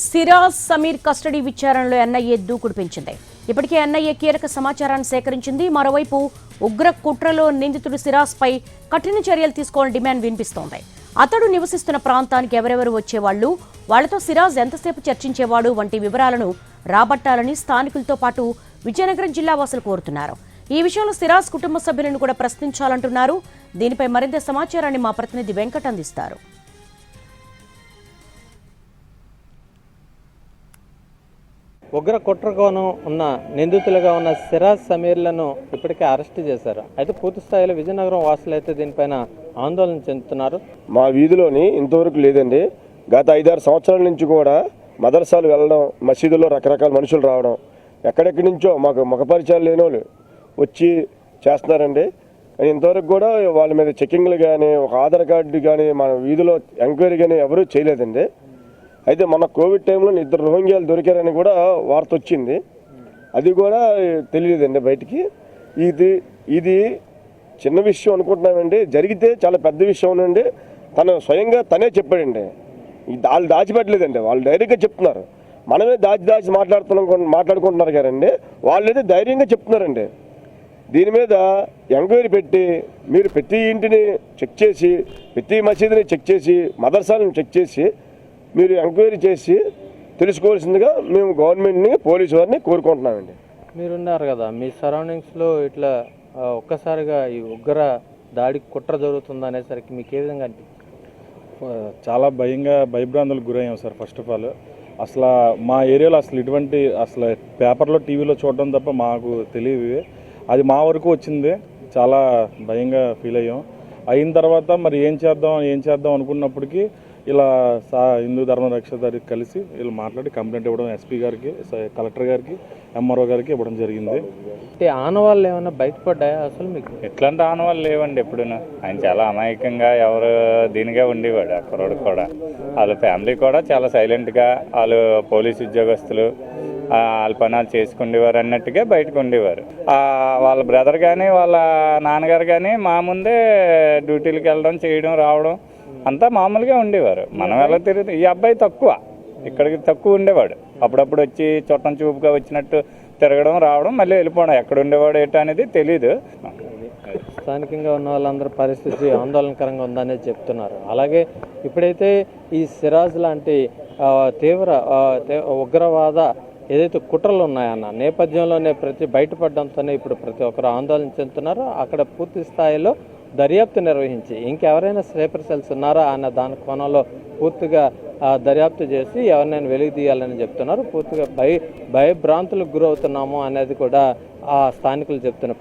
Siraj Sameer custody విచారణలో NIA దూకుడు పెంచింది. ఇప్పటికే ఎన్ఐఏ కీలక సమాచారాన్ని సేకరించింది. మరోవైపు ఉగ్ర కుట్రలో నిందితుడు సిరాజ్పై కఠిన చర్యలు తీసుకోవాలని డిమాండ్ వినిపిస్తోంది. అతడు నివసిస్తున్న ప్రాంతానికి ఎవరెవరు వచ్చేవాళ్లు, వాళ్లతో సిరాజ్ ఎంతసేపు చర్చించేవాడు వంటి వివరాలను రాబట్టాలని స్థానికులతో పాటు విజయనగరం జిల్లా వాసులు కోరుతున్నారు. ఈ విషయంలో సిరాజ్ కుటుంబ సభ్యులను కూడా ప్రశ్నించాలంటున్నారు. దీనిపై మరింత సమాచారాన్ని మా ప్రతినిధి వెంకట్ అందిస్తారు. ఉగ్ర కుట్రకోణం ఉన్న నిందితులుగా ఉన్న సిరాజ్ సమీర్లను ఇప్పటికే అరెస్ట్ చేశారు. అయితే పూర్తి స్థాయిలో విజయనగరం వాసులు అయితే దీనిపైన ఆందోళన చెందుతున్నారు. మా వీధిలోని ఇంతవరకు లేదండి. గత 5-6 సంవత్సరాల నుంచి కూడా మదర్సాలు వెళ్ళడం, మసీదుల్లో రకరకాల మనుషులు రావడం, ఎక్కడెక్కడి నుంచో మాకు ముఖపరిచయాలు లేని వాళ్ళు వచ్చి చేస్తున్నారండి. ఇంతవరకు కూడా వాళ్ళ మీద చెకింగ్లు కానీ, ఒక ఆధార్ కార్డు కానీ, మన వీధిలో ఎంక్వైరీ కానీ ఎవరూ చేయలేదండి. అయితే మన కోవిడ్ టైంలో 2 రోహింగ్యాలు దొరికారని కూడా వార్త వచ్చింది. అది కూడా తెలియదండి బయటికి. ఇది చిన్న విషయం అనుకుంటున్నామండి. జరిగితే చాలా పెద్ద విషయం అండి. తను స్వయంగా తనే చెప్పాడండి. వాళ్ళు దాచిపెట్టలేదండి, వాళ్ళు డైరెక్ట్గా చెప్తున్నారు. మనమే దాచి మాట్లాడుకుంటున్నారు కదండి. వాళ్ళైతే ధైర్యంగా చెప్తున్నారండి. దీని మీద ఎంక్వైరీ పెట్టి మీరు ప్రతి ఇంటిని చెక్ చేసి, ప్రతి మసీదుని చెక్ చేసి, మదర్సాలను చెక్ చేసి మీరు ఎంక్వైరీ చేసి తెలుసుకోవాల్సిందిగా మేము గవర్నమెంట్ని, పోలీసు వారిని కోరుకుంటున్నామండి. మీరున్నారు కదా, మీ సరౌండింగ్స్లో ఇట్లా ఒక్కసారిగా ఈ ఉగ్ర దాడికి కుట్ర జరుగుతుంది అనేసరికి మీకు ఏ విధంగా అనిపిస్తుంది? చాలా భయభ్రాంతులకు గురయ్యాం సార్. ఫస్ట్ ఆఫ్ ఆల్ అసలు మా ఏరియాలో అసలు పేపర్లో, టీవీలో చూడడం తప్ప మాకు తెలియదు. అది మా వరకు వచ్చింది. చాలా భయంగా ఫీల్ అయ్యాం. అయిన తర్వాత మరి ఏం చేద్దాం అనుకున్నప్పటికీ ఇలా హిందూ ధర్మ రక్షదారికి కలిసి వీళ్ళు మాట్లాడి కంప్లైంట్ ఇవ్వడం, ఎస్పీ గారికి, కలెక్టర్ గారికి, ఎంఆర్ఓ గారికి ఇవ్వడం జరిగింది. ఆనవాళ్ళు ఏమైనా బయటపడ్డాయా? అసలు మీకు ఎట్లాంటి ఆనవాళ్ళు లేవండి. ఎప్పుడునా ఆయన చాలా అమాయకంగా ఎవరు దీనిగా ఉండేవాడు. అక్కడోడు కూడా వాళ్ళ ఫ్యామిలీ కూడా చాలా సైలెంట్గా, వాళ్ళు పోలీసు ఉద్యోగస్తులు వాళ్ళ పనాలు చేసుకుండేవారు అన్నట్టుగా బయటకు ఉండేవారు. వాళ్ళ బ్రదర్ కానీ, వాళ్ళ నాన్నగారు కానీ మా ముందే డ్యూటీలకు వెళ్ళడం, చేయడం, రావడం అంతా మామూలుగా ఉండేవారు. మనం ఎలా తిరిగి ఈ అబ్బాయి ఇక్కడికి తక్కువ ఉండేవాడు. అప్పుడప్పుడు వచ్చి చుట్టం చూపుగా వచ్చినట్టు తిరగడం, రావడం, మళ్ళీ వెళ్ళిపోవడం. ఎక్కడ ఉండేవాడు ఏంటో అనేది తెలీదు. స్థానికంగా ఉన్న వాళ్ళందరూ పరిస్థితి ఆందోళనకరంగా ఉందనేది చెప్తున్నారు. అలాగే ఇప్పుడైతే ఈ సిరాజ్ లాంటి తీవ్ర ఉగ్రవాద ఏదైతే కుట్రలు ఉన్నాయన్న నేపథ్యంలోనే బయటపడడంతోనే ఇప్పుడు ప్రతి ఒక్కరు ఆందోళన చెందుతున్నారు. అక్కడ పూర్తి స్థాయిలో దర్యాప్తు నిర్వహించి ఇంకెవరైనా స్లీపర్ సెల్స్ ఉన్నారా అన్న దాని కోణంలో పూర్తిగా దర్యాప్తు చేసి ఎవరినైనా వెలికి తీయాలని చెప్తున్నారు. పూర్తిగా భయభ్రాంతులకు గురవుతున్నాము అనేది కూడా ఆ స్థానికులు చెప్తున్న